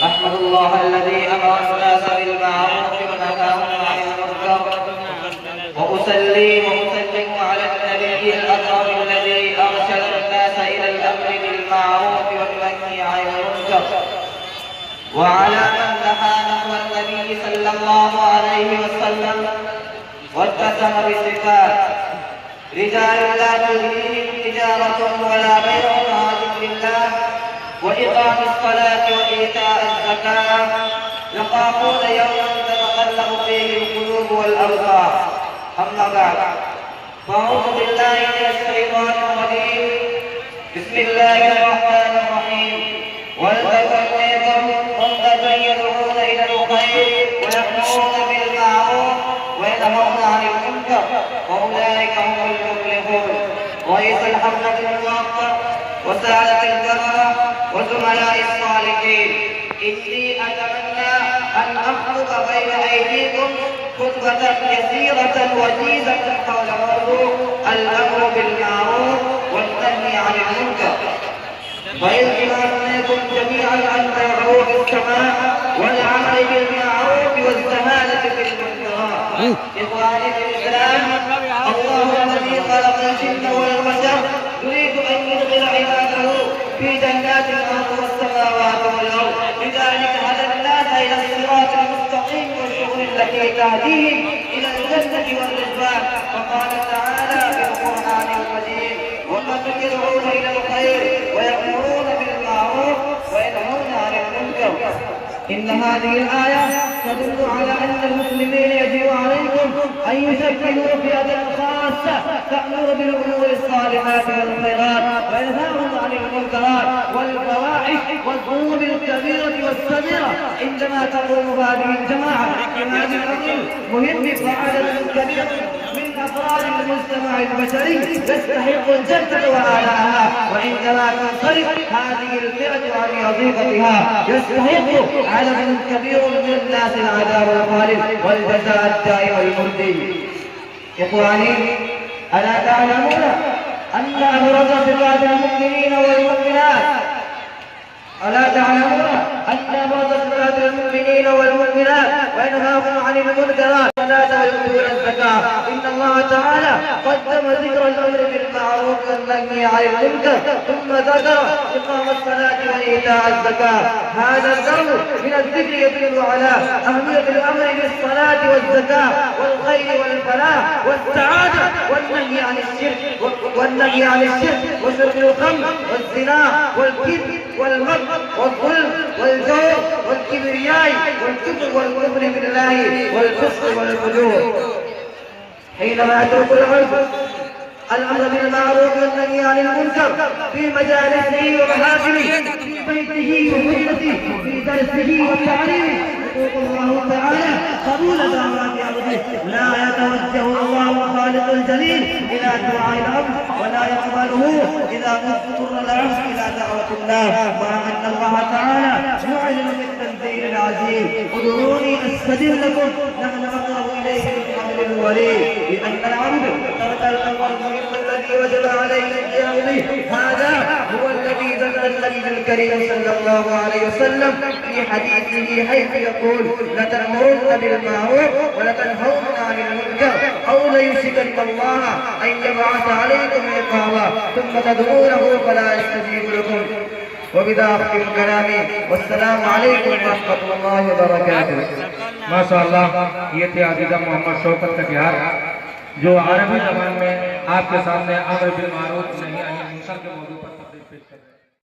أحمد الله الذي أمر الناس بالمعروف ونهاهم عن المنكر وأصلي وأسلم على النبي الأكرم الذي أرشد الناس إلى الأمر بالمعروف والنهي عن المنكر وعلى من نهى نحو النبي صلى الله عليه وسلم واتسم بالصفات رجال لا تلهيهم تجارة ولا بيع عن ذكر الله وإقام الصلاة وإيتاء الزكاة يخافون يوما تتقلب فيه القلوب والأبصار. أما بعد فأعوذ بالله من الشيطان الرجيم. بسم الله الرحمن الرحيم. ولتكن منكم أمة يدعون إلى الخير ويأمرون بالمعروف وينهون عن المنكر وأولئك هم المفلحون. رئيس الحملة الموقر وسادة الجبرة وزملاء الصالحين، إني أتمنى أن أخطب بين أيديكم خطبة يسيرة وجيزة حول موضوع الأمر بالمعروف والنهي عن المنكر. فإلزمكم جميعا أن ترعوا بالسماع والعمل بالمعروف والزهادة في المنكرات. إخواني في الإسلام، الله الذي خلق الجن والبشر يريد أن يدخل عباده في جنات الأرض والسماوات والأرض، لذلك هدى الناس إلى الصراط المستقيم والشغل التي تهديهم إلى الجنة والرضوان. فقال تعالى في القرآن المجيد: وقد يدعون إلى الخير ويأمرون بالمعروف وينهون عن المنكر. إن هذه الآية تدل على أن المسلمين يجب عليكم أن يشكلوا فئة خاصة تأمر بالأمور الصالحات والخيرات وينهاهم عن المنكرات والفواحش والذنوب الكبيرة والصغيرة. عندما تقوم هذه الجماعة بهذا الأمر مهم فعدد كبير من أفراد المجتمع البشري يستحق الجنة وآلاءها، وعندما تنصرف هذه الفئة عن وظيفتها يستحق عدد كبير من الناس العذاب الخالد والجزاء الدائم المرضي. إخواني، ألا تعلمون أن أبرز صفات المؤمنين والمؤمنات وينهاهم عن المنكرات والصلاة ويؤتون الزكاة. إن الله تعالى قدم ذكر الأمر بالمعروف والنهي عن المنكر ثم ذكر إقام الصلاة وإيتاء الزكاة. هذا الأمر من الذكر يدل على أهمية الأمر بالصلاة والزكاة والخير والفلاح والسعادة والنهي عن الشرك وشرب الخمر والزنا والكذب والمكر والظلم والجور والكبرياء والكفر والكفر بالله والفسق والفجور. حينما يترك العرف الأمر بالمعروف والنهي عن المنكر في مجالسه ومحافله، في بيته وحجته، في درسه وتعليمه، يقول الله تعالى: قبول دعوات عبده لا يتوجه الله الخالق الجليل إلى دعاء العبد ولا يقبله إذا اضطر العبد إلى دعوة الله، مع أن الله تعالى يعلن بالتنزيل العزيز: ادعوني أستجب لكم، نحن أقرب إليه من حبل الوريد. لأن العبد ترك الأمر الذي وجب عليه القيام به. هذا هو الذي ذكر النبي الكريم صلى الله عليه وسلم في حديثه حيث يقول: لتأمرن بالمعروف ولتنهون عن المنكر أو ليوشكن الله أن يبعث عليكم عقابا ثم تدعونه فلا يستجيب لكم. وبذا أختم كلامي، والسلام عليكم ورحمة الله وبركاته. माशाअल्लाह, ये थे आज़ीज़ा मोहम्मद शौकत कटियार जो अरबी ज़बान में आपके सामने अम्र बिल मारूफ नही अनिल मुनकर के मौजूद